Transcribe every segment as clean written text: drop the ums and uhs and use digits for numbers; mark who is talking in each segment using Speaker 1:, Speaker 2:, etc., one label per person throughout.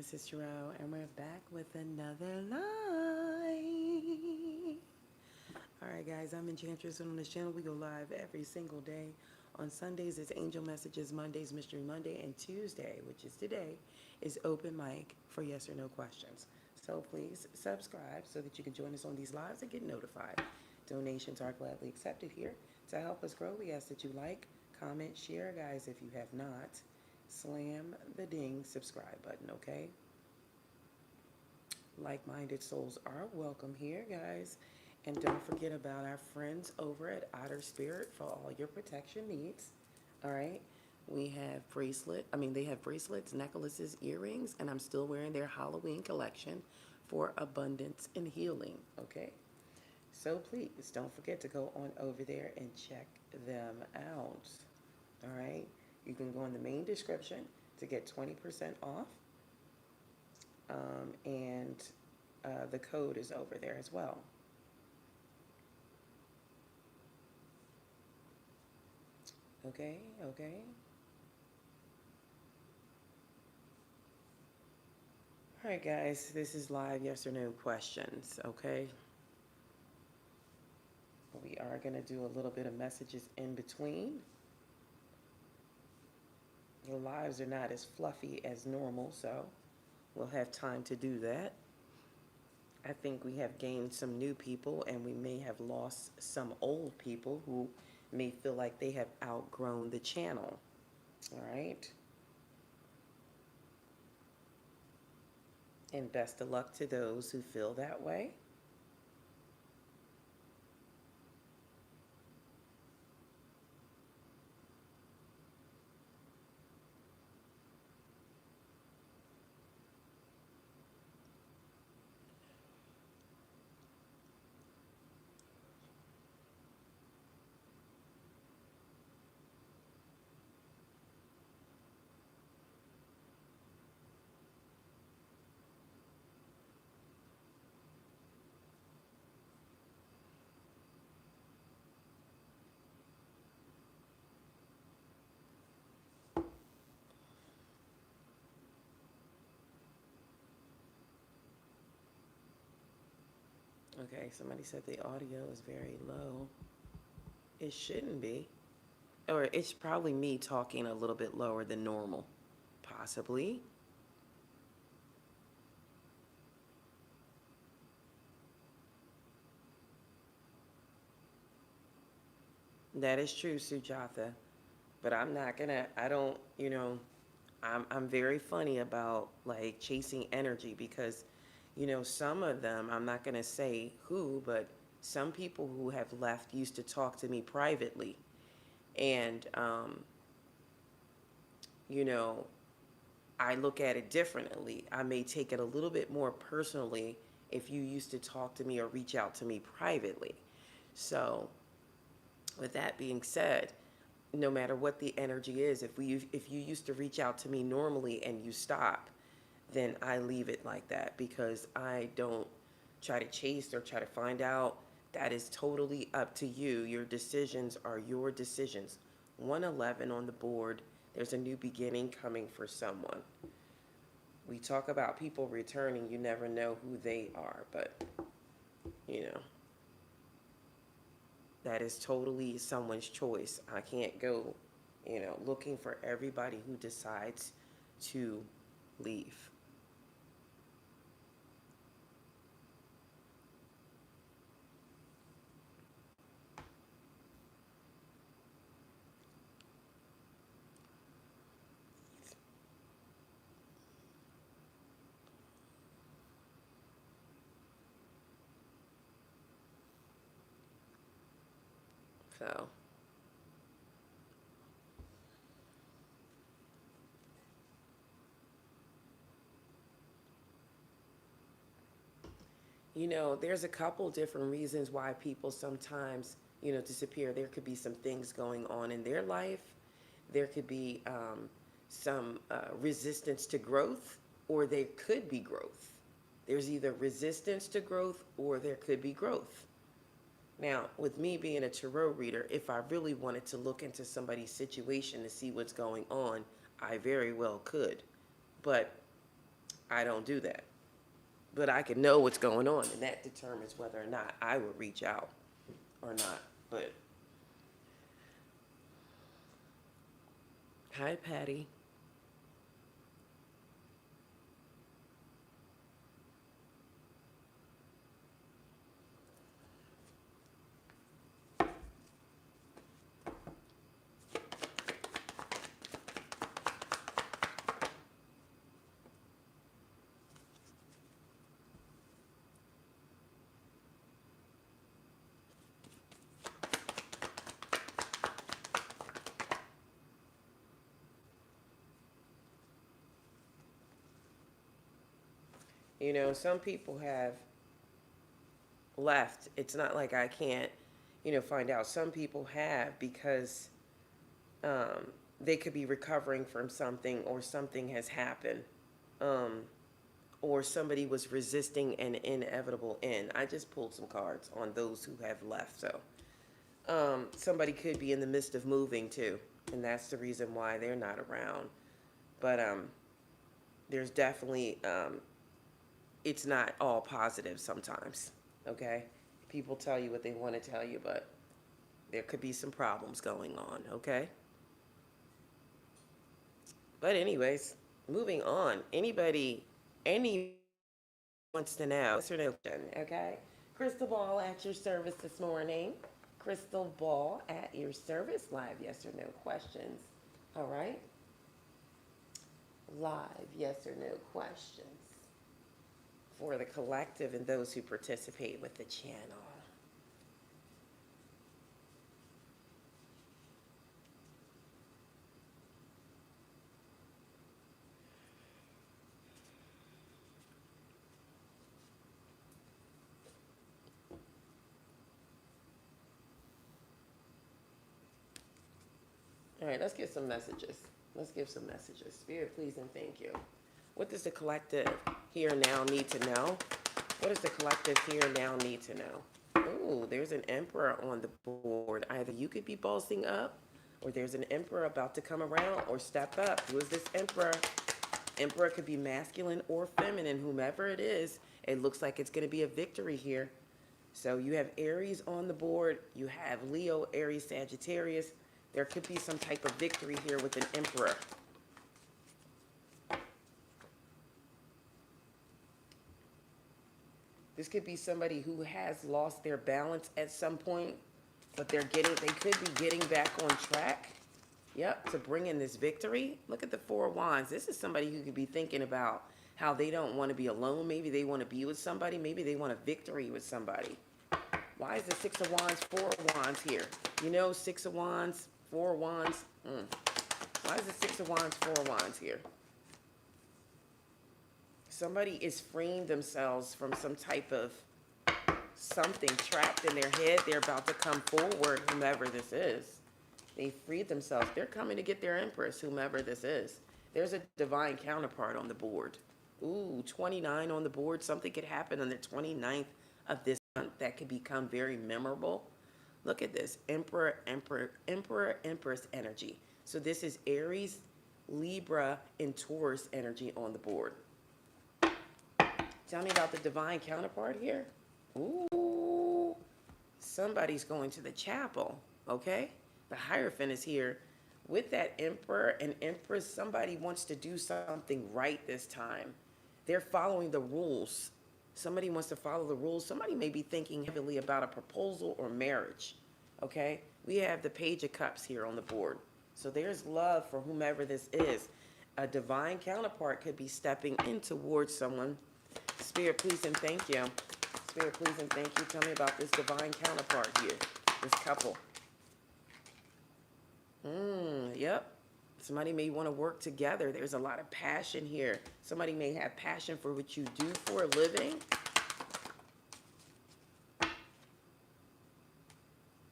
Speaker 1: Mrs. Tarot, and we're back with another live. Alright guys, I'm Enchantress, and on this channel we go live every single day. On Sundays it's Angel Messages, Mondays Mystery Monday, and Tuesday, which is today, is open mic for yes or no questions. So please subscribe so that you can join us on these lives and get notified. Donations are gladly accepted here. To help us grow, we ask that you like, comment, share, guys, if you have not. Slam the ding subscribe button, okay? Like-minded souls are welcome here, guys. And don't forget about our friends over at Otter Spirit for all your protection needs. All right? They have bracelets, necklaces, earrings, and I'm still wearing their Halloween collection for abundance and healing, okay? So please don't forget to go on over there and check them out. All right? You can go in the main description to get 20% off. And the code is over there as well. Okay, okay. All right, guys, this is live yes or no questions, okay? We are going to do a little bit of messages in between. The lives are not as fluffy as normal, so we'll have time to do that. I think we have gained some new people, and we may have lost some old people who may feel like they have outgrown the channel. All right? And best of luck to those who feel that way. Okay, somebody said the audio is very low. It shouldn't be. Or it's probably me talking a little bit lower than normal. Possibly. That is true, Sujatha. But I'm not gonna, I don't, I'm very funny about like chasing energy because, some of them, I'm not gonna say who, but some people who have left used to talk to me privately. And, you know, I look at it differently. I may take it a little bit more personally if you used to talk to me or reach out to me privately. So, with that being said, no matter what the energy is, if you used to reach out to me normally and you stop, then I leave it like that because I don't try to chase or try to find out. That is totally up to you. Your decisions are your decisions. 111 on the board. There's a new beginning coming for someone. We talk about people returning. You never know who they are, but that is totally someone's choice. I can't go, looking for everybody who decides to leave. So, there's a couple different reasons why people sometimes, disappear. There could be some things going on in their life. There could be some resistance to growth, or there could be growth. There's either resistance to growth or there could be growth. Now, with me being a tarot reader, if I really wanted to look into somebody's situation to see what's going on, I very well could. But I don't do that. But I can know what's going on, and that determines whether or not I would reach out or not. But hi, Patty. You know, some people have left. It's not like I can't, find out. Some people have because um, they could be recovering from something, or something has happened, um, or somebody was resisting an inevitable end. I just pulled some cards on those who have left. So somebody could be in the midst of moving too, and that's the reason why they're not around. But there's definitely it's not all positive sometimes. Okay, people tell you what they want to tell you, but there could be some problems going on. Okay, but anyways, moving on. Any wants to know? Yes or no? Okay, Crystal Ball at your service this morning. Crystal Ball at your service. Live yes or no questions. All right, live yes or no questions for the collective and those who participate with the channel. All right, let's get some messages. Let's give some messages. Spirit, please and thank you. What does the collective here now need to know? What does the collective here now need to know? Ooh, there's an emperor on the board. Either you could be bossing up, or there's an emperor about to come around or step up. Who is this emperor? Emperor could be masculine or feminine, whomever it is. It looks like it's going to be a victory here. So you have Aries on the board. You have Leo, Aries, Sagittarius. There could be some type of victory here with an emperor. This could be somebody who has lost their balance at some point, but they could be getting back on track. Yep, to bring in this victory. Look at the Four of Wands. This is somebody who could be thinking about how they don't want to be alone. Maybe they want to be with somebody. Maybe they want a victory with somebody. Why is the Six of Wands, Four of Wands here? You know, Six of Wands, Four of Wands. Why is the Six of Wands, Four of Wands here? Somebody is freeing themselves from some type of something trapped in their head. They're about to come forward, whomever this is. They freed themselves. They're coming to get their empress, whomever this is. There's a divine counterpart on the board. Ooh, 29 on the board. Something could happen on the 29th of this month that could become very memorable. Look at this. Emperor, Emperor, Emperor, Empress energy. So this is Aries, Libra, and Taurus energy on the board. Tell me about the divine counterpart here. Ooh, somebody's going to the chapel, okay? The Hierophant is here. With that Emperor and Empress, somebody wants to do something right this time. They're following the rules. Somebody wants to follow the rules. Somebody may be thinking heavily about a proposal or marriage, okay? We have the Page of Cups here on the board. So there's love for whomever this is. A divine counterpart could be stepping in towards someone. Spirit, please and thank you. Spirit, please and thank you. Tell me about this divine counterpart here, this couple. Yep. Somebody may want to work together. There's a lot of passion here. Somebody may have passion for what you do for a living.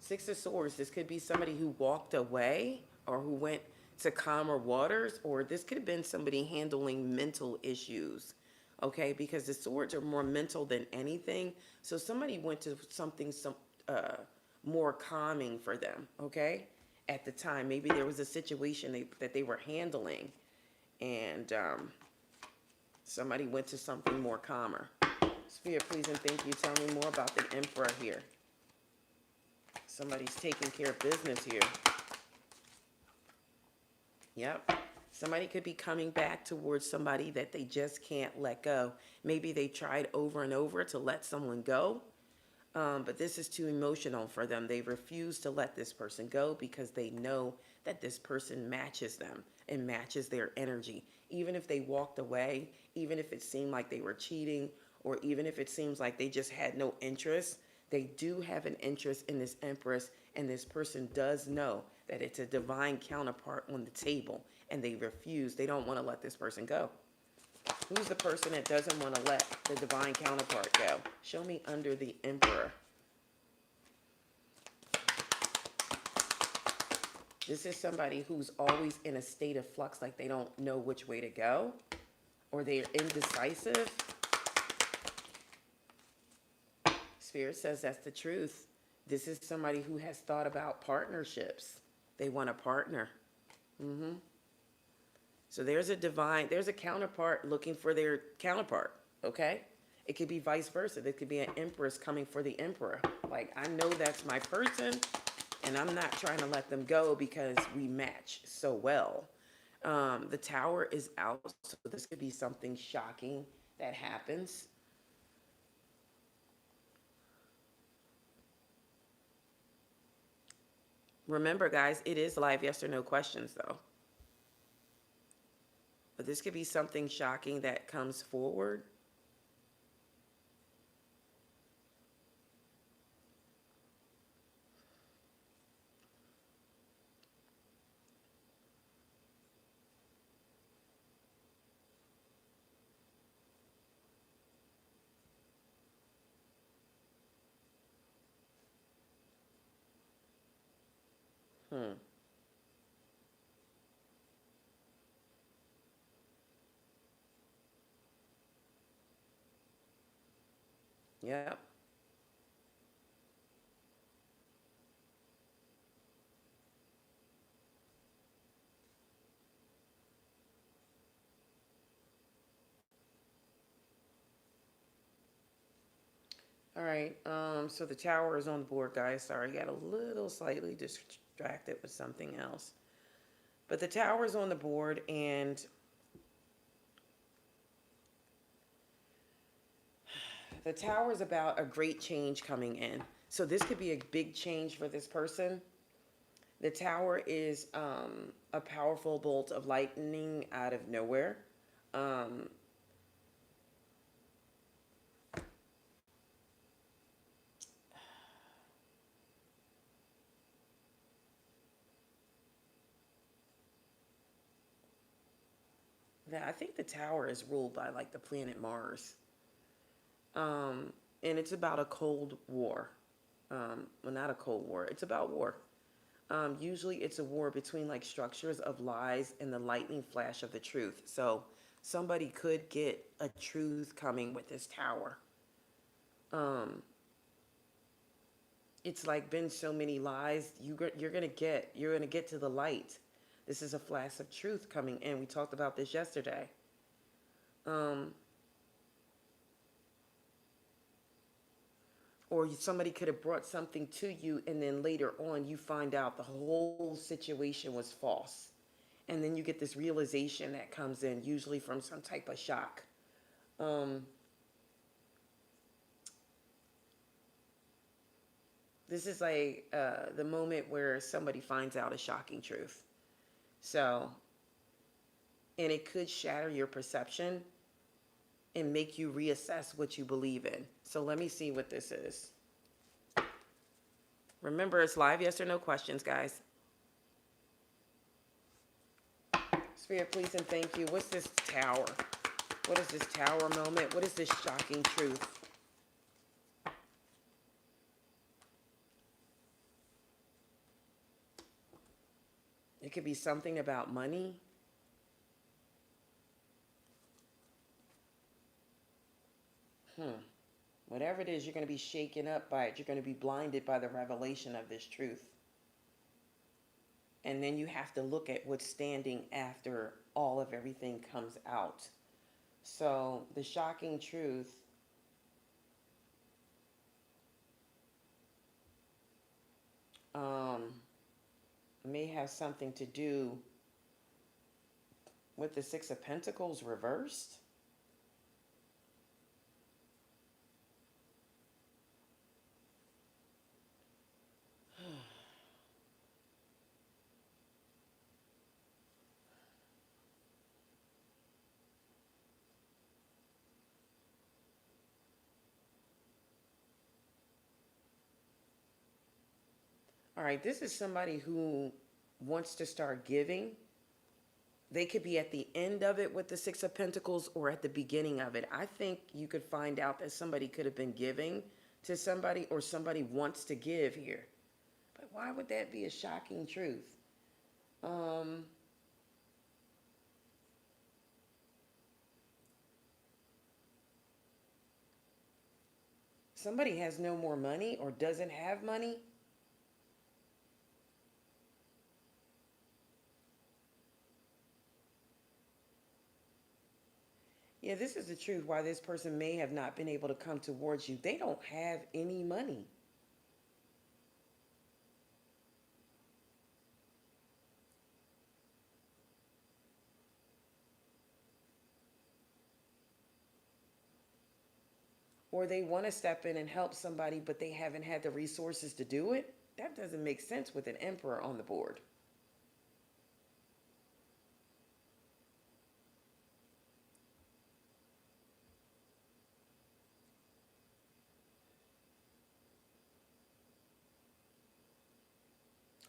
Speaker 1: Six of Swords. This could be somebody who walked away or who went to calmer waters, or this could have been somebody handling mental issues. Okay, because the swords are more mental than anything. So somebody went to something more calming for them, okay? At the time, maybe there was a situation that they were handling, and Somebody went to something more calmer. Spirit, please and thank you. Tell me more about the Emperor here. Somebody's taking care of business here. Yep. Somebody could be coming back towards somebody that they just can't let go. Maybe they tried over and over to let someone go, but this is too emotional for them. They refuse to let this person go because they know that this person matches them and matches their energy. Even if they walked away, even if it seemed like they were cheating, or even if it seems like they just had no interest, they do have an interest in this Empress, and this person does know that it's a divine counterpart on the table, and they refuse. They don't want to let this person go. Who's the person that doesn't want to let the divine counterpart go? Show me under the Emperor. This is somebody who's always in a state of flux, like they don't know which way to go, or they're indecisive. Spirit says that's the truth. This is somebody who has thought about partnerships. They want a partner. So there's a counterpart looking for their counterpart, okay? It could be vice versa. There could be an Empress coming for the Emperor. Like, I know that's my person, and I'm not trying to let them go because we match so well. The Tower is out, so this could be something shocking that happens. Remember, guys, it is live yes or no questions, though. But this could be something shocking that comes forward. Yep. All right. So the Tower is on the board, guys. Sorry, I got a little slightly distracted with something else. But the Tower is on the board, and the Tower is about a great change coming in. So this could be a big change for this person. The Tower is a powerful bolt of lightning out of nowhere. Um, I think the Tower is ruled by like the planet Mars. And it's about a Cold War. Well, not a Cold War. It's about war. Usually it's a war between like structures of lies and the lightning flash of the truth. So somebody could get a truth coming with this Tower. Um, it's like been so many lies. You're gonna get to the light. This is a flash of truth coming in. We talked about this yesterday. Um, or somebody could have brought something to you, and then later on you find out the whole situation was false, and then you get this realization that comes in, usually from some type of shock. um, this is like the moment where somebody finds out a shocking truth. So, and it could shatter your perception and make you reassess what you believe in. So let me see what this is. Remember, it's live yes or no questions, guys. Spirit, please and thank you. What's this Tower? What is this Tower moment? What is this shocking truth? It could be something about money. Whatever it is, you're going to be shaken up by it. You're going to be blinded by the revelation of this truth. And then you have to look at what's standing after all of everything comes out. So the shocking truth um, may have something to do with the Six of Pentacles reversed. All right, this is somebody who wants to start giving. They could be at the end of it with the Six of Pentacles or at the beginning of it. I think you could find out that somebody could have been giving to somebody, or somebody wants to give here. But why would that be a shocking truth? Somebody has no more money or doesn't have money. Yeah, this is the truth why this person may have not been able to come towards you. They don't have any money. Or they want to step in and help somebody, but they haven't had the resources to do it. That doesn't make sense with an emperor on the board.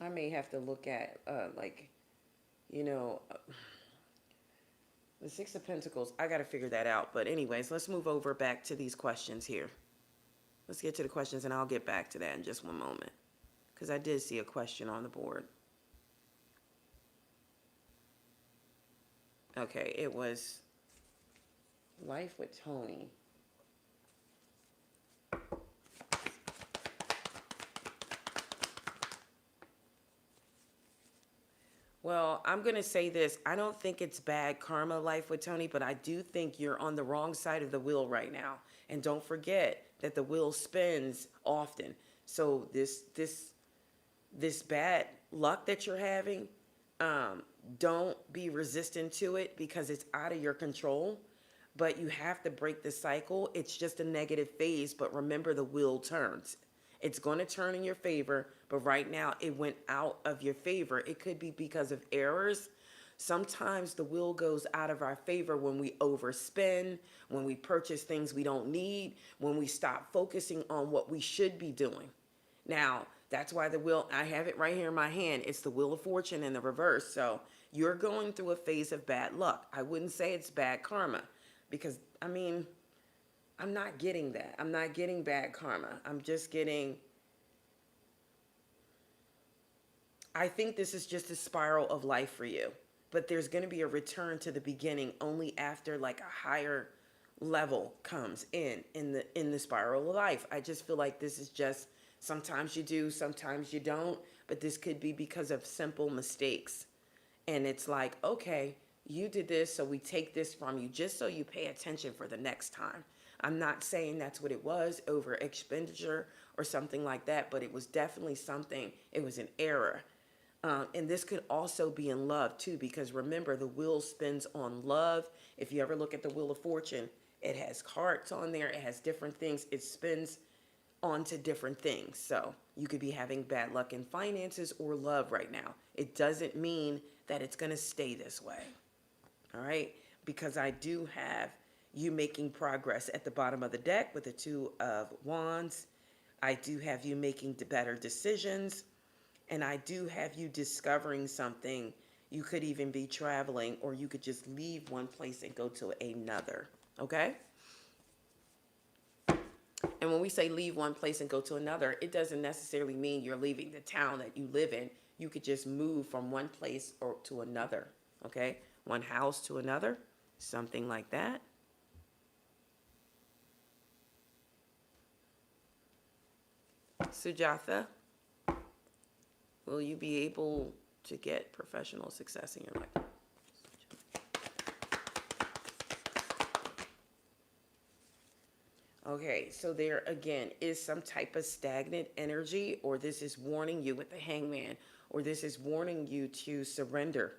Speaker 1: I may have to look at, you know, the Six of Pentacles. I got to figure that out. But anyways, let's move over back to these questions here. Let's get to the questions, and I'll get back to that in just one moment, because I did see a question on the board. Okay, it was Life with Tony. Well, I'm going to say this. I don't think it's bad karma, Life with Tony, but I do think you're on the wrong side of the wheel right now. And don't forget that the wheel spins often. So this bad luck that you're having, don't be resistant to it because it's out of your control. But you have to break the cycle. It's just a negative phase, but remember the wheel turns. It's going to turn in your favor, but right now it went out of your favor. It could be because of errors. Sometimes the wheel goes out of our favor when we overspend, when we purchase things we don't need, when we stop focusing on what we should be doing. Now, that's why the wheel, I have it right here in my hand. It's the Wheel of Fortune in the reverse. So you're going through a phase of bad luck. I wouldn't say it's bad karma because, I mean, I'm not getting that. I'm not getting bad karma. I'm just getting, I think this is just a spiral of life for you. But there's going to be a return to the beginning only after like a higher level comes in the spiral of life. I just feel like this is just sometimes you do, sometimes you don't, but this could be because of simple mistakes. And it's like, okay, you did this, so we take this from you just so you pay attention for the next time. I'm not saying that's what it was, over expenditure or something like that, but it was definitely something, it was an error. And this could also be in love too, because remember, the wheel spins on love. If you ever look at the Wheel of Fortune, it has hearts on there, it has different things, it spins onto different things. So you could be having bad luck in finances or love right now. It doesn't mean that it's going to stay this way. All right, because I do have you making progress at the bottom of the deck with the Two of Wands. I do have you making better decisions, and I do have you discovering something. You could even be traveling, or you could just leave one place and go to another, okay? And when we say leave one place and go to another, it doesn't necessarily mean you're leaving the town that you live in. You could just move from one place or to another, okay? One house to another, something like that. Sujatha, will you be able to get professional success in your life? Okay, so there again is some type of stagnant energy, or this is warning you with the hangman, or this is warning you to surrender.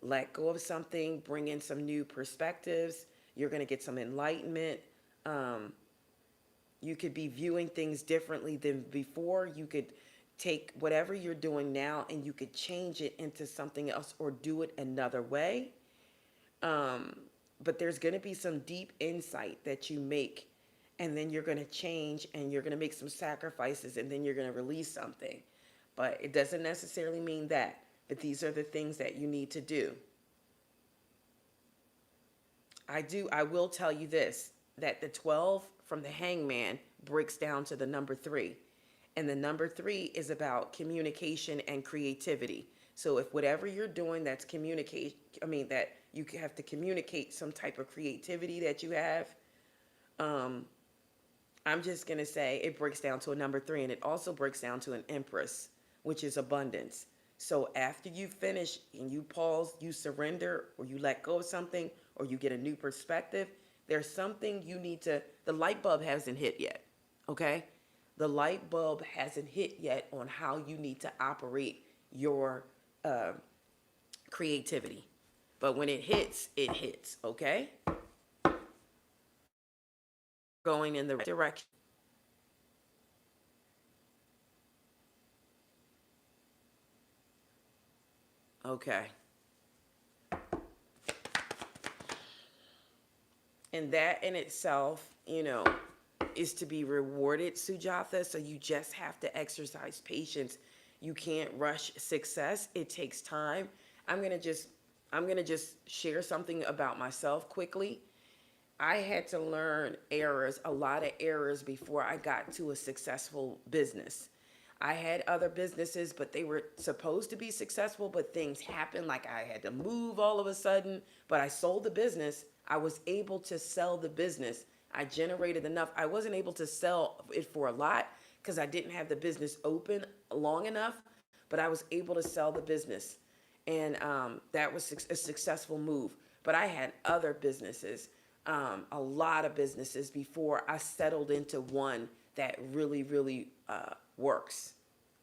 Speaker 1: Let go of something, bring in some new perspectives. You're going to get some enlightenment. Um, you could be viewing things differently than before. You could take whatever you're doing now and you could change it into something else or do it another way. Um, but there's going to be some deep insight that you make, and then you're going to change and you're going to make some sacrifices, and then you're going to release something. But it doesn't necessarily mean that. But these are the things that you need to do. I will tell you this, that the 12 from the hangman breaks down to the number 3. And the number 3 is about communication and creativity. So if whatever you're doing that's communicate, that you have to communicate some type of creativity that you have, I'm just going to say it breaks down to a number 3, and it also breaks down to an empress, which is abundance. So after you finish and you pause, you surrender, or you let go of something, or you get a new perspective, there's something you need to, the light bulb hasn't hit yet, okay? The light bulb hasn't hit yet on how you need to operate your creativity. But when it hits, okay? Going in the right direction. Okay. And that in itself, is to be rewarded, Sujatha. So you just have to exercise patience. You can't rush success. It takes time. I'm gonna just share something about myself quickly. I had to learn a lot of errors before I got to a successful business. I had other businesses, but they were supposed to be successful, but things happened, like I had to move all of a sudden, but I sold the business. I was able to sell the business. I generated enough. I wasn't able to sell it for a lot because I didn't have the business open long enough, but I was able to sell the business. And that was a successful move. But I had other businesses, a lot of businesses before I settled into one that really, really works,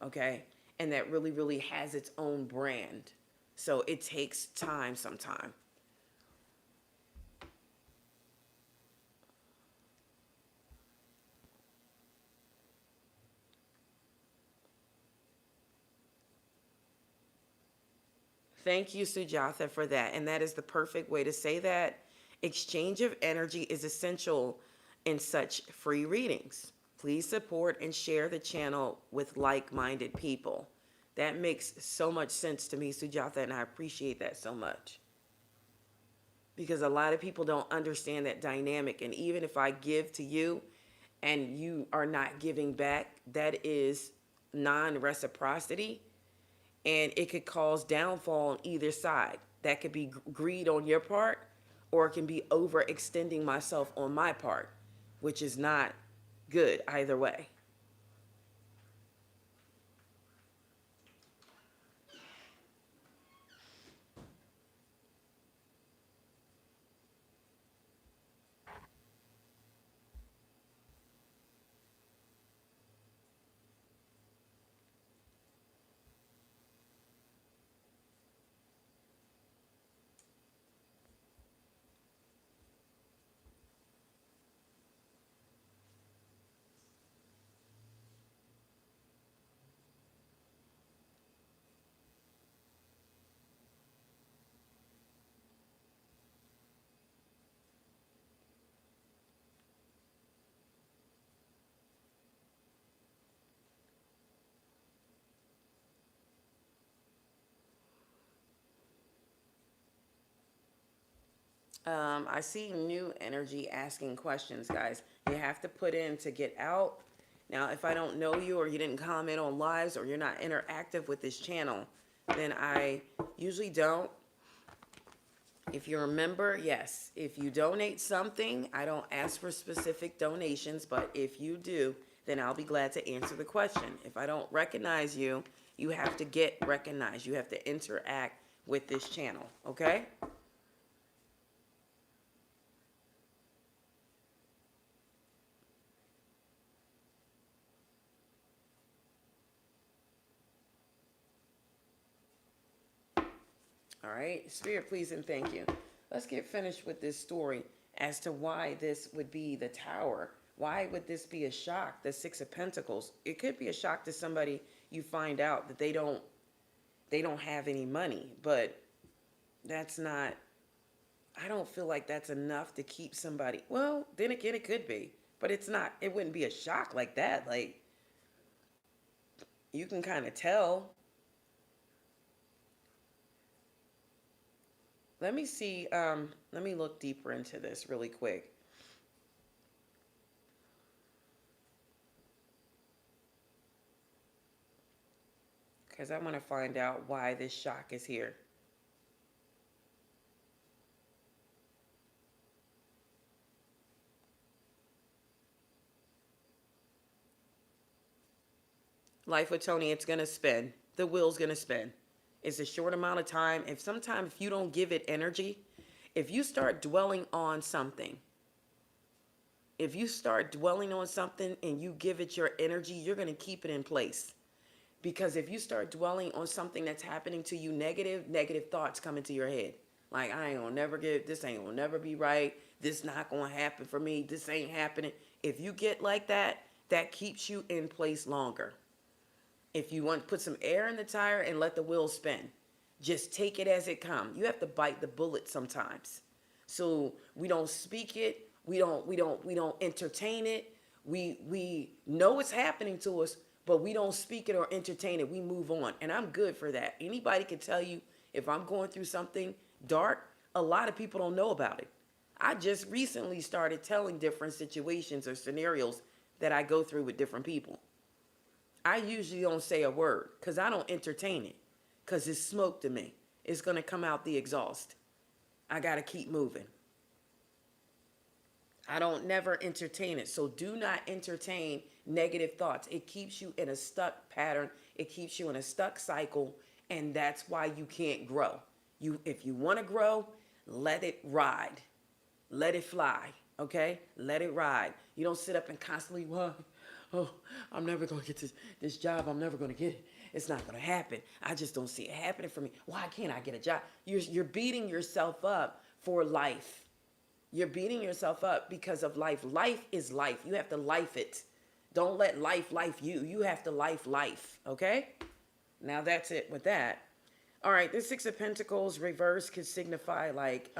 Speaker 1: okay? And that really, really has its own brand. So it takes time sometimes. Thank you, Sujatha, for that. And that is the perfect way to say that. Exchange of energy is essential in such free readings. Please support and share the channel with like-minded people. That makes so much sense to me, Sujatha, and I appreciate that so much. Because a lot of people don't understand that dynamic. And even if I give to you and you are not giving back, that is non-reciprocity, and it could cause downfall on either side. That could be greed on your part, or it can be overextending myself on my part, which is not good either way. I see new energy asking questions, guys. You have to put in to get out. Now, if I don't know you, or you didn't comment on lives, or you're not interactive with this channel, then I usually don't. If you're a member, yes. If you donate something, I don't ask for specific donations, but if you do, then I'll be glad to answer the question. If I don't recognize you, you have to get recognized. You have to interact with this channel, okay? All right, Spirit, please and thank you. Let's get finished with this story as to why this would be the Tower. Why would this be a shock? The Six of Pentacles. It could be a shock to somebody. You find out that they don't have any money, but that's not. I don't feel like that's enough to keep somebody. Well, then again, it could be, but it's not. It wouldn't be a shock like that. Like, you can kind of tell. Let me see. Let me look deeper into this really quick. Because I want to find out why this shock is here. Life with Tony, it's going to spin. The wheel's going to spin. It's a short amount of time. If you don't give it energy, if you start dwelling on something, and you give it your energy, you're going to keep it in place. Because if you start dwelling on something that's happening to you negative thoughts come into your head. Like, I ain't gonna never get, this ain't gonna never be right. This not gonna happen for me. This ain't happening. If you get like that, that keeps you in place longer. If you want to put some air in the tire and let the wheel spin, just take it as it comes. You have to bite the bullet sometimes. So we don't speak it. We don't entertain it. We know it's happening to us, but we don't speak it or entertain it. We move on. And I'm good for that. Anybody can tell you if I'm going through something dark, a lot of people don't know about it. I just recently started telling different situations or scenarios that I go through with different people. I usually don't say a word because I don't entertain it because it's smoke to me. It's going to come out the exhaust. I got to keep moving. I don't never entertain it. So do not entertain negative thoughts. It keeps you in a stuck pattern. It keeps you in a stuck cycle. And that's why you can't grow. If you want to grow, let it ride. Let it fly. Okay? Let it ride. You don't sit up and constantly, well, oh, I'm never going to get this job. I'm never going to get it. It's not going to happen. I just don't see it happening for me. Why can't I get a job? You're beating yourself up for life. You're beating yourself up because of life. Life is life. You have to life it. Don't let life you. You have to life. Okay? Now that's it with that. All right. The Six of Pentacles reverse could signify like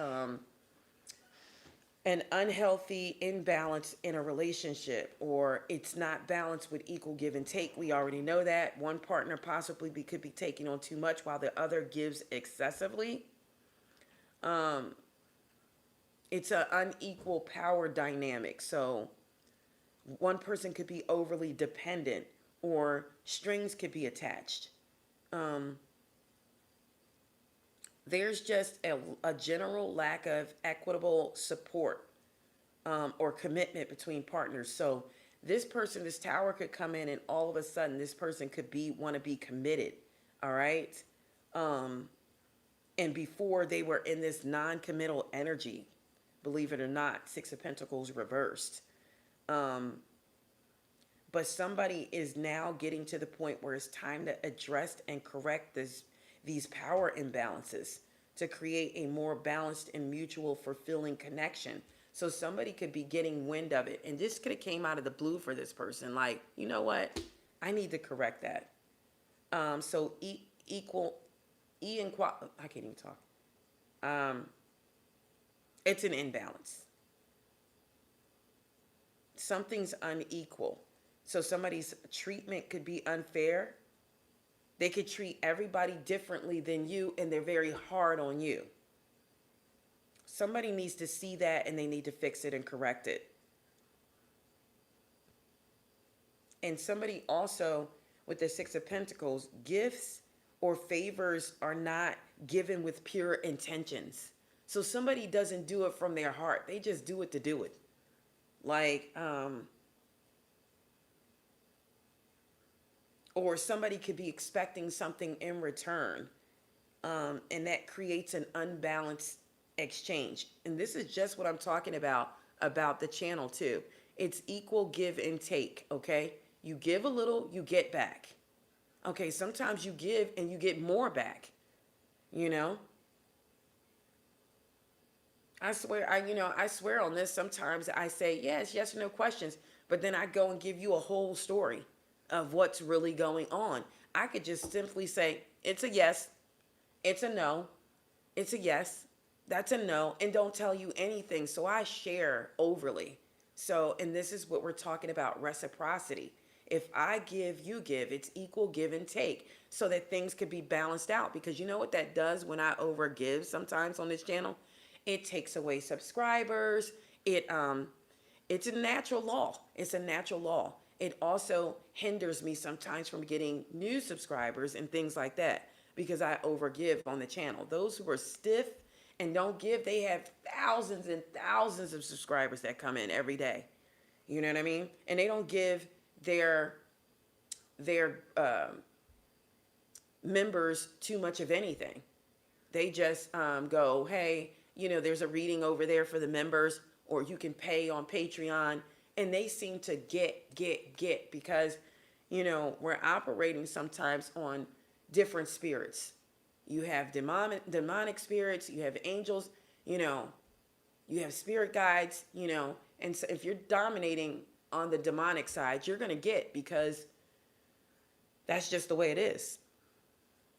Speaker 1: an unhealthy imbalance in a relationship, or it's not balanced with equal give and take. We already know that. One partner possibly could be taking on too much while the other gives excessively. It's an unequal power dynamic. So one person could be overly dependent or strings could be attached. There's just a general lack of equitable support or commitment between partners. So this person, this Tower could come in and all of a sudden this person could want to be committed. All right. And before they were in this non-committal energy, believe it or not, Six of Pentacles reversed. But somebody is now getting to the point where it's time to address and correct these power imbalances to create a more balanced and mutual fulfilling connection. So somebody could be getting wind of it. And this could have came out of the blue for this person. Like, you know what? I need to correct that. So I can't even talk. It's an imbalance. Something's unequal. So somebody's treatment could be unfair. They could treat everybody differently than you, and they're very hard on you. Somebody needs to see that, and they need to fix it and correct it. And somebody also, with the Six of Pentacles, gifts or favors are not given with pure intentions. So somebody doesn't do it from their heart. They just do it to do it. Like, or somebody could be expecting something in return. And that creates an unbalanced exchange. And this is just what I'm talking about the channel too. It's equal give and take, okay? You give a little, you get back. Okay, sometimes you give and you get more back, you know? I swear, I swear on this. Sometimes I say yes or no questions, but then I go and give you a whole story of what's really going on. I could just simply say it's a yes, it's a no, it's a yes, that's a no, and don't tell you anything. So I share overly. So, and this is what we're talking about, reciprocity. If I give, you give. It's equal give and take so that things could be balanced out. Because you know what that does when I overgive sometimes on this channel? It takes away subscribers. It's a natural law. It's a natural law. It also hinders me sometimes from getting new subscribers and things like that because I overgive on the channel. Those who are stiff and don't give, they have thousands and thousands of subscribers that come in every day. You know what I mean? And they don't give their their members too much of anything. They just go, hey, there's a reading over there for the members, or you can pay on Patreon. And they seem to get because, we're operating sometimes on different spirits. You have demonic spirits, you have angels, you have spirit guides, and so if you're dominating on the demonic side, you're going to get because that's just the way it is.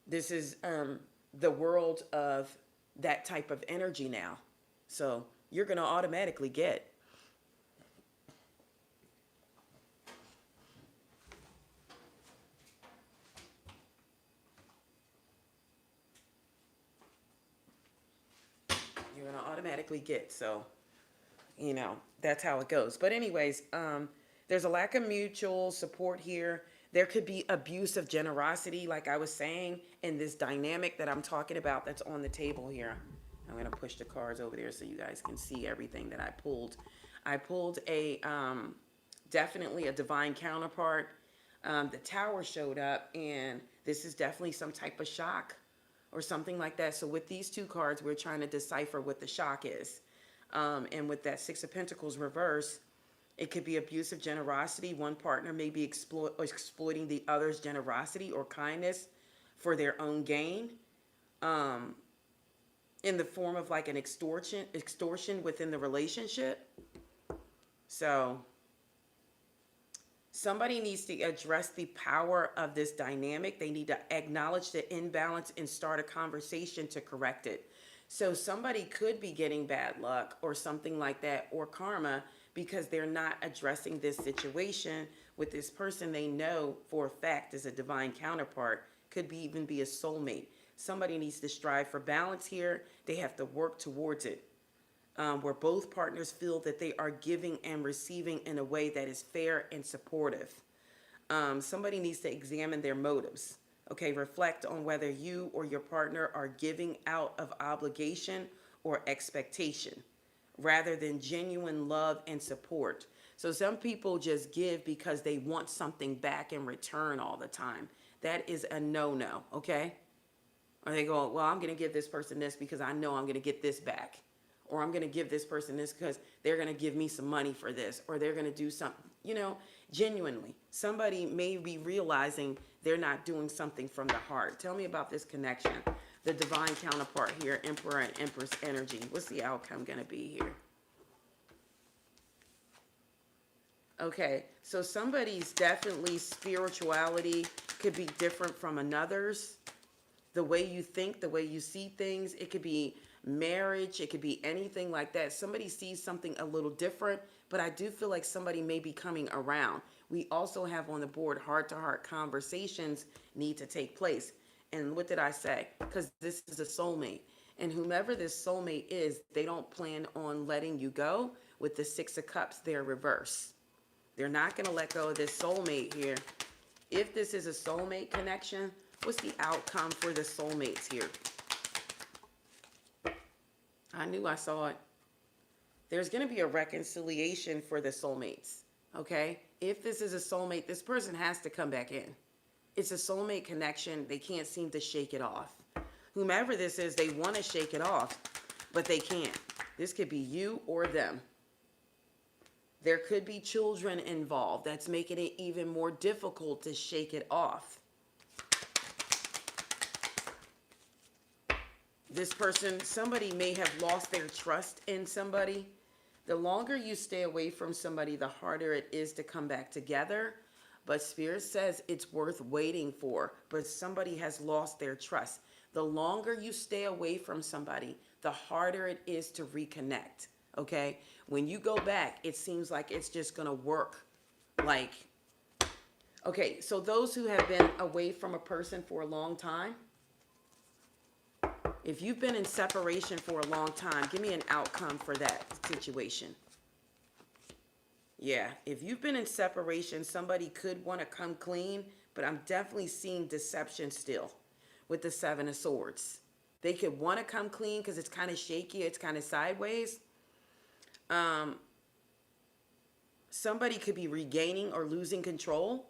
Speaker 1: This is the world of that type of energy now. So you're going to automatically get. You're going to automatically get. So, that's how it goes. But anyways, there's a lack of mutual support here. There could be abuse of generosity, like I was saying, in this dynamic that I'm talking about that's on the table here. I'm going to push the cards over there so you guys can see everything that I pulled. I pulled a definitely a divine counterpart. The tower showed up, and this is definitely some type of shock or something like that. So with these two cards, we're trying to decipher what the shock is. And with that Six of Pentacles reverse, it could be abusive generosity. One partner may be exploiting the other's generosity or kindness for their own gain, in the form of like an extortion within the relationship. So somebody needs to address the power of this dynamic. They need to acknowledge the imbalance and start a conversation to correct it. So somebody could be getting bad luck or something like that, or karma, because they're not addressing this situation with this person they know for a fact is a divine counterpart, could be even be a soulmate. Somebody needs to strive for balance here. They have to work towards it, where both partners feel that they are giving and receiving in a way that is fair and supportive. Somebody needs to examine their motives. Okay, reflect on whether you or your partner are giving out of obligation or expectation rather than genuine love and support. So some people just give because they want something back in return all the time. That is a no-no, okay? Or they go, well, I'm going to give this person this because I know I'm going to get this back. Or I'm going to give this person this because they're going to give me some money for this. Or they're going to do something, genuinely. Somebody may be realizing they're not doing something from the heart. Tell me about this connection. The divine counterpart here, Emperor and Empress energy. What's the outcome going to be here? Okay, so somebody's definitely spirituality could be different from another's. The way you think, the way you see things, it could be marriage, it could be anything like that. Somebody sees something a little different, but I do feel like somebody may be coming around. We also have on the board heart-to-heart conversations need to take place. And what did I say? Because this is a soulmate. And whomever this soulmate is, they don't plan on letting you go. With the Six of Cups, they're reverse. They're not going to let go of this soulmate here. If this is a soulmate connection, what's the outcome for the soulmates here? I knew I saw it. There's going to be a reconciliation for the soulmates, okay? If this is a soulmate, this person has to come back in. It's a soulmate connection. They can't seem to shake it off. Whomever this is, they want to shake it off, but they can't. This could be you or them. There could be children involved. That's making it even more difficult to shake it off. this person, somebody may have lost their trust in somebody. The longer you stay away from somebody, the harder it is to come back together. But Spirit says it's worth waiting for, but somebody has lost their trust. The longer you stay away from somebody, the harder it is to reconnect, okay? When you go back, it seems like it's just gonna work. Like, okay, so those who have been away from a person for a long time, if you've been in separation for a long time, give me an outcome for that situation. Yeah, if you've been in separation, somebody could want to come clean, but I'm definitely seeing deception still with the Seven of Swords. They could want to come clean because it's kind of shaky, it's kind of sideways. Somebody could be regaining or losing control,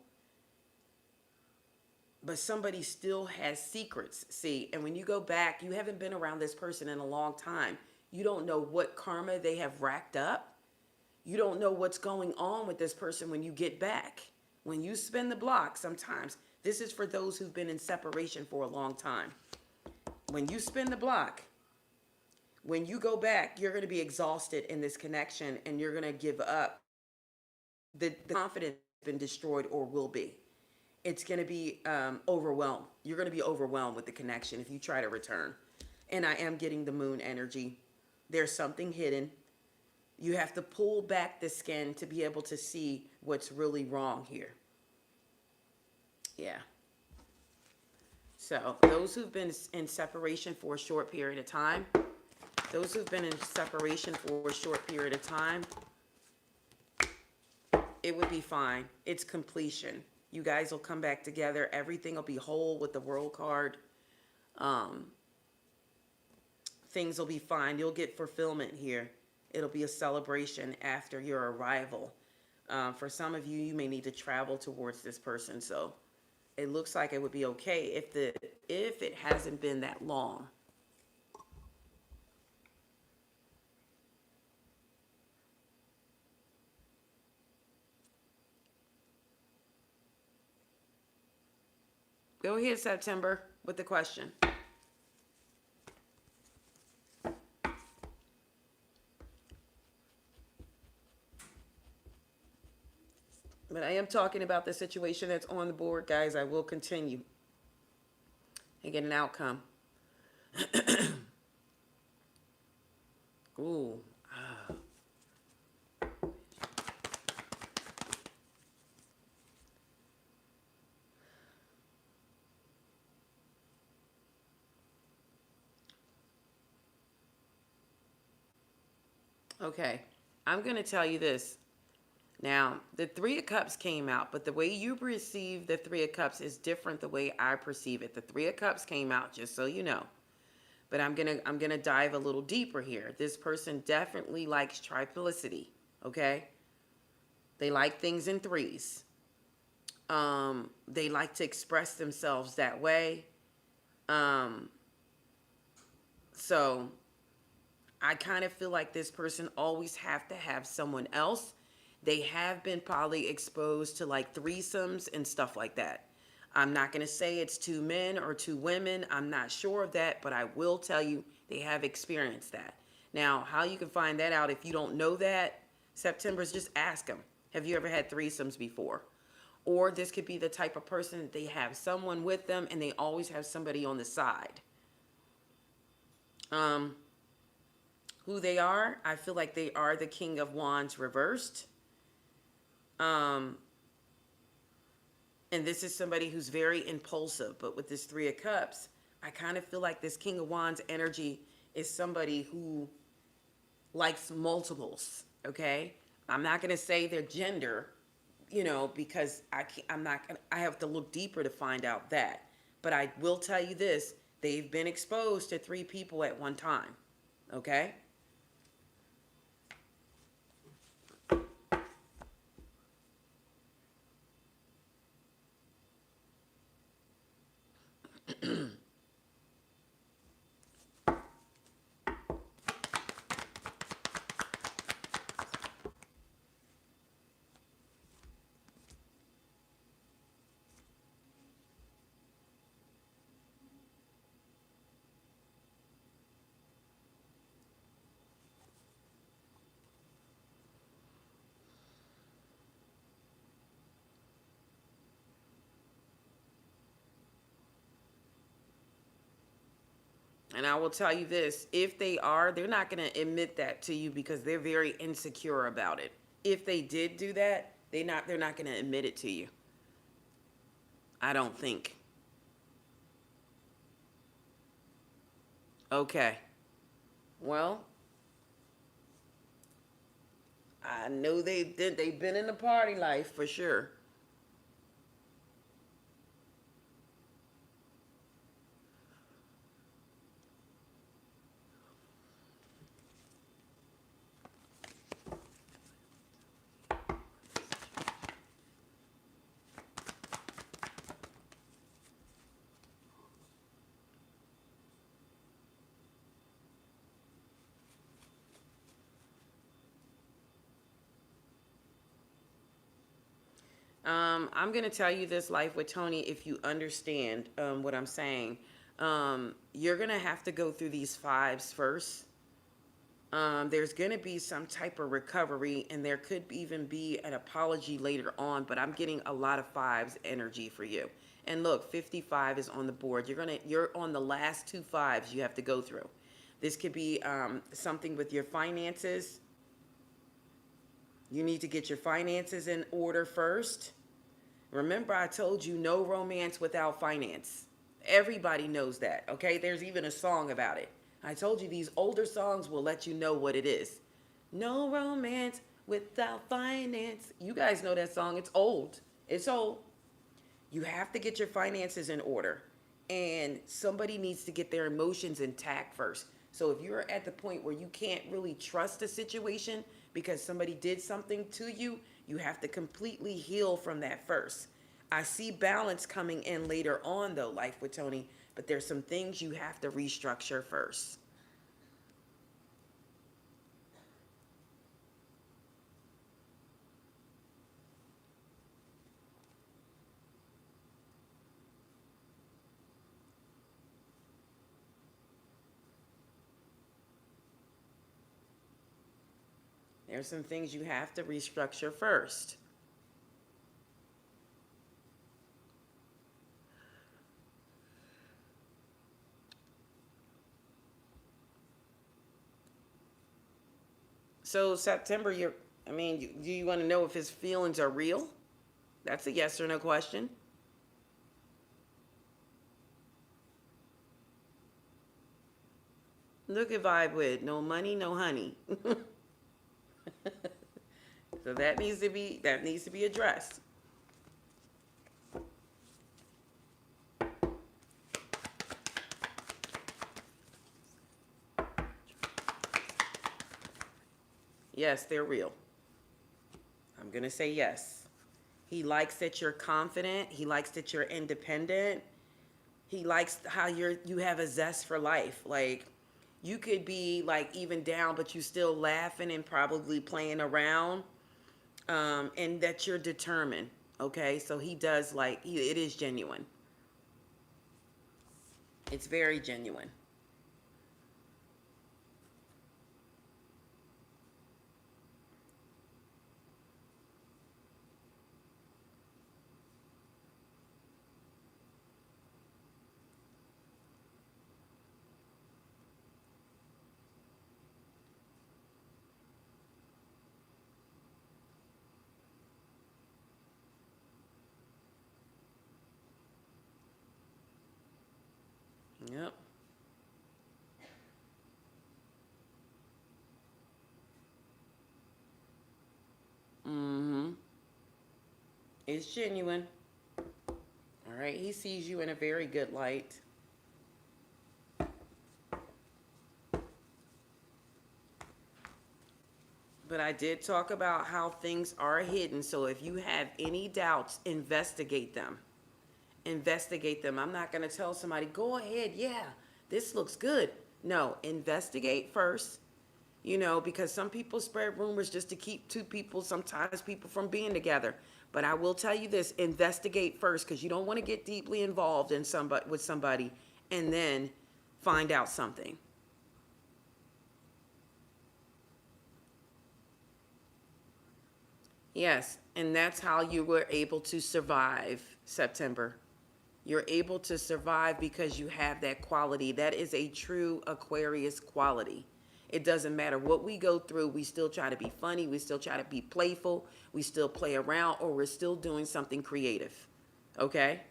Speaker 1: but somebody still has secrets. See, and when you go back, you haven't been around this person in a long time. You don't know what karma they have racked up. You don't know what's going on with this person when you get back. When you spin the block, sometimes, this is for those who've been in separation for a long time. When you spin the block, when you go back, you're going to be exhausted in this connection and you're going to give up. The confidence has been destroyed or will be. It's going to be overwhelmed. You're going to be overwhelmed with the connection if you try to return. And I am getting the moon energy. There's something hidden. You have to pull back the skin to be able to see what's really wrong here. Yeah. So those who've been in separation for a short period of time, those who've been in separation for a short period of time, it would be fine. It's completion. You guys will come back together. Everything will be whole with the World card. Things will be fine. You'll get fulfillment here. It'll be a celebration after your arrival. For some of you, you may need to travel towards this person. So it looks like it would be okay if it hasn't been that long. Go ahead, September, with the question. But I am talking about the situation that's on the board, guys. I will continue and get an outcome. Ooh. Okay, I'm going to tell you this. Now, the Three of Cups came out, but the way you perceive the Three of Cups is different the way I perceive it. The Three of Cups came out, just so you know. But I'm gonna dive a little deeper here. This person definitely likes triplicity, okay? They like things in threes. They like to express themselves that way. So I kind of feel like this person always have to have someone else. They have been probably exposed to like threesomes and stuff like that. I'm not going to say it's two men or two women. I'm not sure of that, but I will tell you they have experienced that. Now, how you can find that out if you don't know that, September's, just ask them. Have you ever had threesomes before? Or this could be the type of person that they have someone with them and they always have somebody on the side. Who they are, I feel like they are the King of Wands reversed. And this is somebody who's very impulsive, but with this Three of Cups, I kind of feel like this King of Wands energy is somebody who likes multiples, okay? I'm not going to say their gender, you know, because I have to look deeper to find out that. But I will tell you this, they've been exposed to three people at one time, okay? And I will tell you this, if they are, they're not going to admit that to you because they're very insecure about it. If they did do that, they're not going to admit it to you. I don't think. Okay. Well, I know they've been in the party life for sure. I'm gonna tell you this, life with Tony, if you understand what I'm saying. You're gonna have to go through these fives first. There's gonna be some type of recovery, and there could even be an apology later on. But I'm getting a lot of fives energy for you. And look, 55 is on the board. You're on the last two fives you have to go through. This could be something with your finances. You need to get your finances in order first. Remember, I told you no romance without finance. Everybody knows that, okay? There's even a song about it. I told you these older songs will let you know what it is. No romance without finance. You guys know that song. It's old. It's old. You have to get your finances in order. And somebody needs to get their emotions intact first. So if you're at the point where you can't really trust a situation because somebody did something to you, you have to completely heal from that first. I see balance coming in later on, though, Life with Tony, but there's some things you have to restructure first. There's some things you have to restructure first. So September, do you want to know if his feelings are real? That's a yes or no question. Look at vibe with no money, no honey. So that needs to be addressed. Yes, they're real. I'm going to say yes. He likes that you're confident. He likes that you're independent. He likes how you have a zest for life. Like, you could be like even down, but you still laughing and probably playing around. And that you're determined. Okay, so he does it is genuine. It's very genuine. Yep. Mm-hmm. It's genuine. All right. He sees you in a very good light. But I did talk about how things are hidden. So if you have any doubts, investigate them. Investigate them. I'm not going to tell somebody, go ahead, yeah, this looks good. No, investigate first, because some people spread rumors just to keep two people, sometimes people, from being together. But I will tell you this, investigate first, because you don't want to get deeply involved with somebody and then find out something. Yes, and that's how you were able to survive September. You're able to survive because you have that quality. That is a true Aquarius quality. It doesn't matter what we go through. We still try to be funny. We still try to be playful. We still play around, or we're still doing something creative. Okay?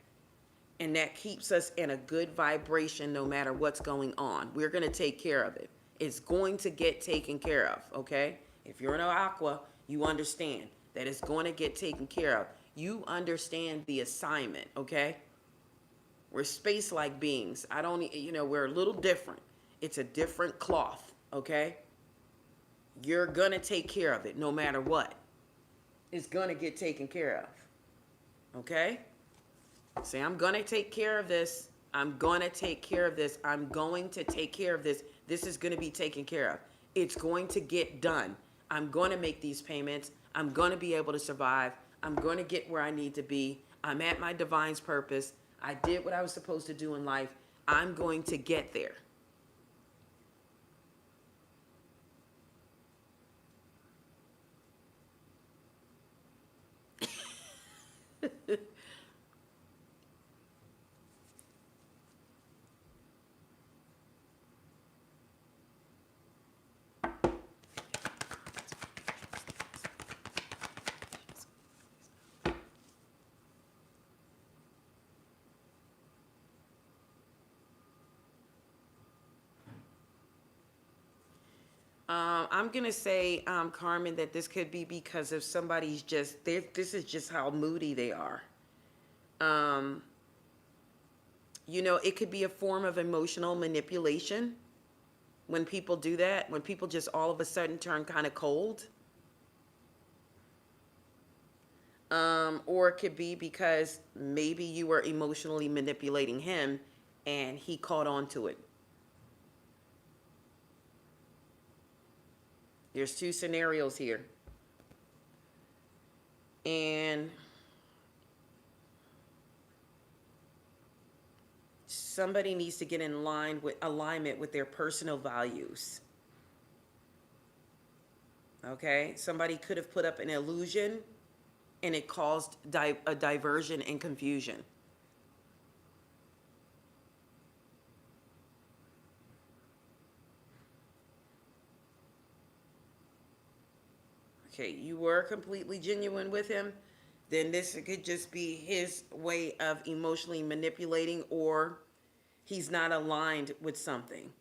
Speaker 1: And that keeps us in a good vibration no matter what's going on. We're going to take care of it. It's going to get taken care of. Okay? If you're an aqua, you understand that it's going to get taken care of. You understand the assignment. Okay? We're space-like beings. We're a little different. It's a different cloth, okay? You're going to take care of it no matter what. It's going to get taken care of, okay? Say, I'm going to take care of this. I'm going to take care of this. I'm going to take care of this. This is going to be taken care of. It's going to get done. I'm going to make these payments. I'm going to be able to survive. I'm going to get where I need to be. I'm at my divine's purpose. I did what I was supposed to do in life. I'm going to get there. I'm going to say, Carmen, that this could be because of somebody's this is just how moody they are. It could be a form of emotional manipulation when people do that, when people just all of a sudden turn kind of cold. Or it could be because maybe you were emotionally manipulating him and he caught on to it. There's two scenarios here. And somebody needs to get in alignment with their personal values. Okay? Somebody could have put up an illusion and it caused a diversion and confusion. Okay, you were completely genuine with him, then this could just be his way of emotionally manipulating, or he's not aligned with something.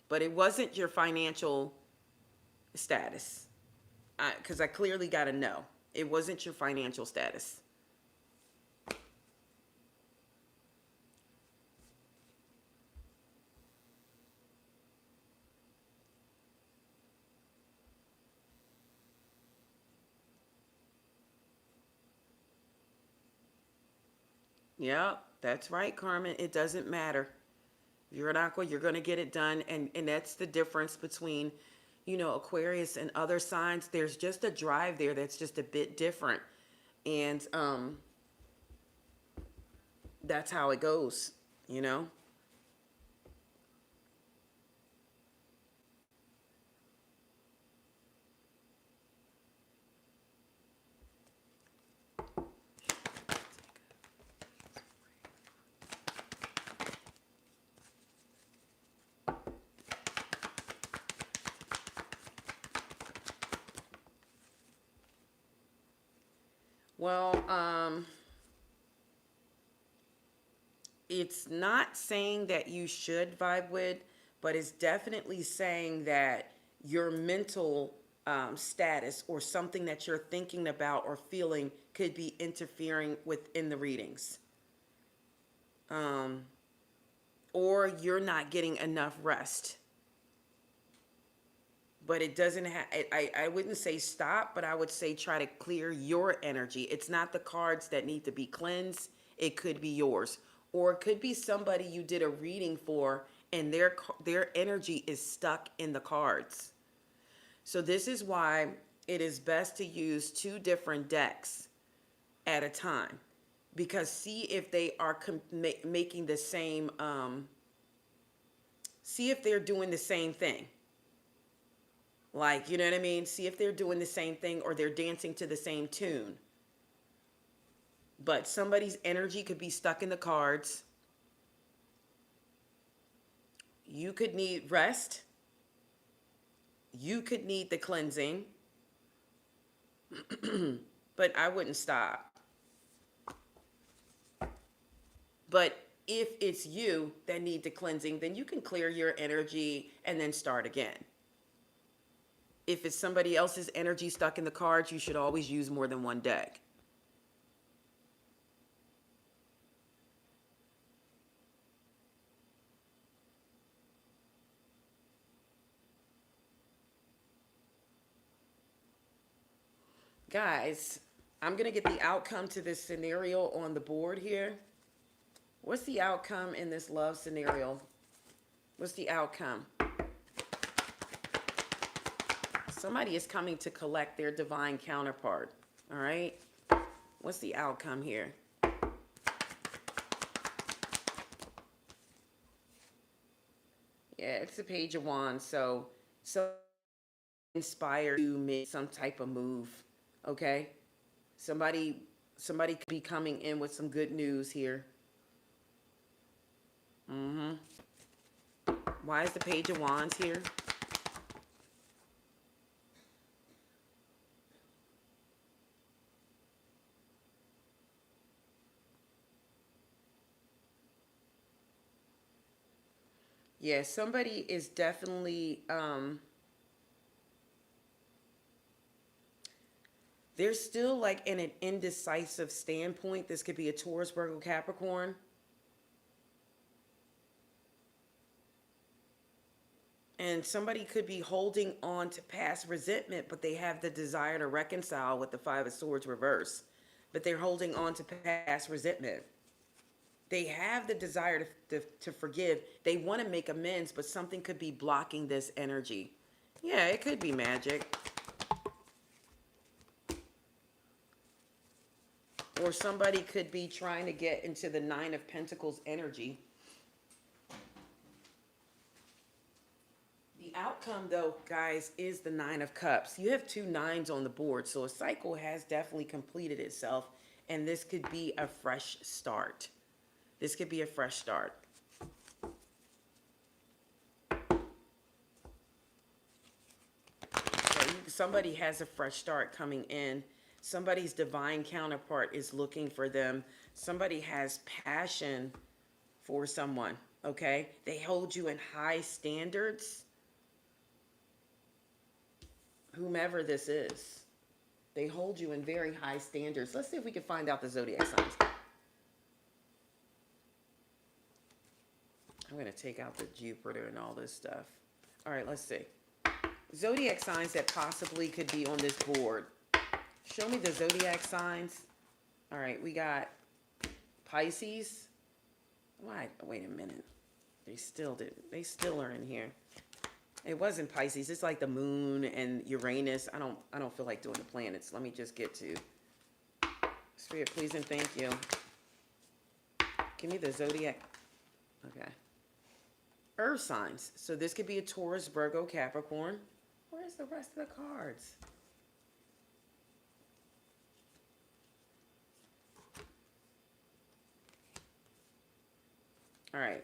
Speaker 1: But it wasn't your financial status. Because I clearly got to know. It wasn't your financial status. Yeah, that's right, Carmen. It doesn't matter. If you're an aqua, you're going to get it done. And that's the difference between, Aquarius and other signs. There's just a drive there that's just a bit different. And that's how it goes, Well, it's not saying that you should vibe with, but it's definitely saying that your mental status or something that you're thinking about or feeling could be interfering within the readings. Or you're not getting enough rest. But it doesn't have, I wouldn't say stop, but I would say try to clear your energy. It's not the cards that need to be cleansed. It could be yours. Or it could be somebody you did a reading for and their energy is stuck in the cards. So this is why it is best to use 2 different decks at a time. Because see if they are making the same, see if they're doing the same thing. Like, you know what I mean? See if they're doing the same thing or they're dancing to the same tune. But somebody's energy could be stuck in the cards. You could need rest. You could need the cleansing. But I wouldn't stop. But if it's you that need the cleansing, then you can clear your energy and then start again. If it's somebody else's energy stuck in the cards, you should always use more than one deck. Guys, I'm going to get the outcome to this scenario on the board here. What's the outcome in this love scenario? What's the outcome? Somebody is coming to collect their divine counterpart. All right? What's the outcome here? Yeah, it's the Page of Wands. So inspired to make some type of move. Okay? Somebody could be coming in with some good news here. Why is the Page of Wands here? Yeah, somebody is definitely they're still like in an indecisive standpoint. This could be a Taurus, Virgo, Capricorn. And somebody could be holding on to past resentment, but they have the desire to reconcile with the Five of Swords reverse. But they're holding on to past resentment. They have the desire to forgive. They want to make amends, but something could be blocking this energy. Yeah, it could be magic. Or somebody could be trying to get into the Nine of Pentacles energy. The outcome, though, guys, is the Nine of Cups. You have two nines on the board, so a cycle has definitely completed itself, and this could be a fresh start. This could be a fresh start. So somebody has a fresh start coming in. Somebody's divine counterpart is looking for them. Somebody has passion for someone, okay? They hold you in high standards. Whomever this is, they hold you in very high standards. Let's see if we can find out the zodiac signs. I'm going to take out the Jupiter and all this stuff. All right, let's see. Zodiac signs that possibly could be on this board. Show me the zodiac signs. All right, we got Pisces. Why? Wait a minute. They still are in here. It wasn't Pisces. It's like the moon and Uranus. I don't feel like doing the planets. Let me just get to Spirit, please and thank you. Give me the zodiac. Okay. Earth signs. So this could be a Taurus, Virgo, Capricorn. Where's the rest of the cards? All right.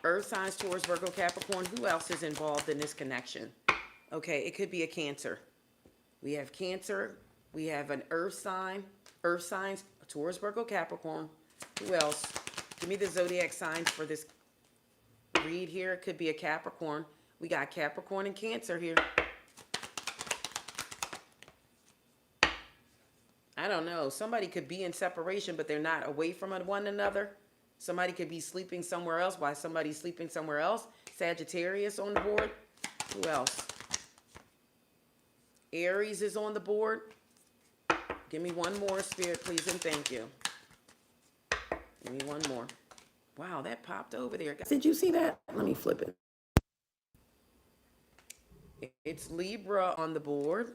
Speaker 1: Earth signs, Taurus, Virgo, Capricorn. Who else is involved in this connection? Okay, it could be a Cancer. We have Cancer. We have an Earth sign. Earth signs, Taurus, Virgo, Capricorn. Who else? Give me the zodiac signs for this read here. It could be a Capricorn. We got Capricorn and Cancer here. I don't know. Somebody could be in separation, but they're not away from one another. Somebody could be sleeping somewhere else while somebody's sleeping somewhere else. Sagittarius on the board. Who else? Aries is on the board. Give me one more, Spirit, please, and thank you. Give me one more. Wow, that popped over there. Did you see that? Let me flip it. It's Libra on the board.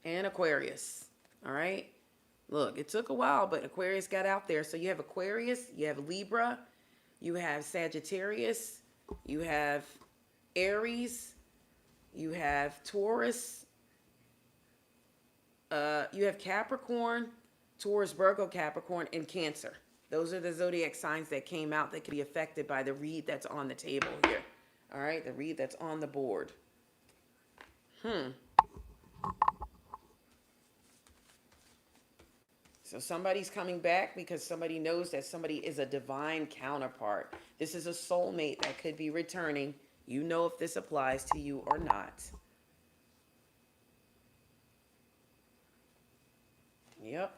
Speaker 1: And Aquarius. All right? Look, it took a while, but Aquarius got out there. So you have Aquarius, you have Libra, You have Sagittarius. You have Aries. You have Taurus. You have Capricorn, Taurus, Virgo, Capricorn, and Cancer. Those are the zodiac signs that came out that could be affected by the read that's on the table here. All right, the read that's on the board. So somebody's coming back because somebody knows that somebody is a divine counterpart. This is a soulmate that could be returning. You know if this applies to you or not. Yep.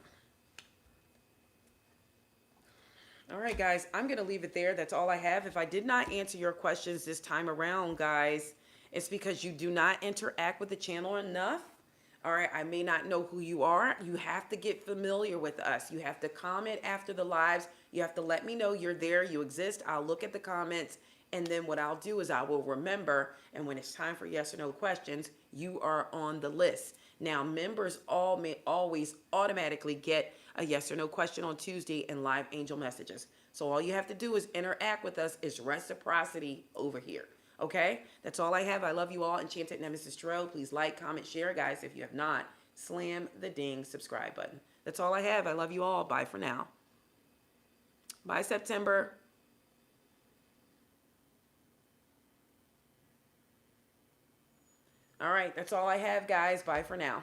Speaker 1: All right, guys, I'm going to leave it there. That's all I have. If I did not answer your questions this time around, guys, it's because you do not interact with the channel enough. All right, I may not know who you are. You have to get familiar with us. You have to comment after the lives. You have to let me know you're there, you exist. I'll look at the comments, and then what I'll do is I will remember, and when it's time for yes or no questions, you are on the list. Now, members all may always automatically get a yes or no question on Tuesday and live angel messages. So all you have to do is interact with us. Is reciprocity over here. Okay? That's all I have. I love you all. Enchanted Nemesis Trail. Please like, comment, share, guys. If you have not, slam the ding subscribe button. That's all I have. I love you all. Bye for now. Bye, September. All right. That's all I have, guys. Bye for now.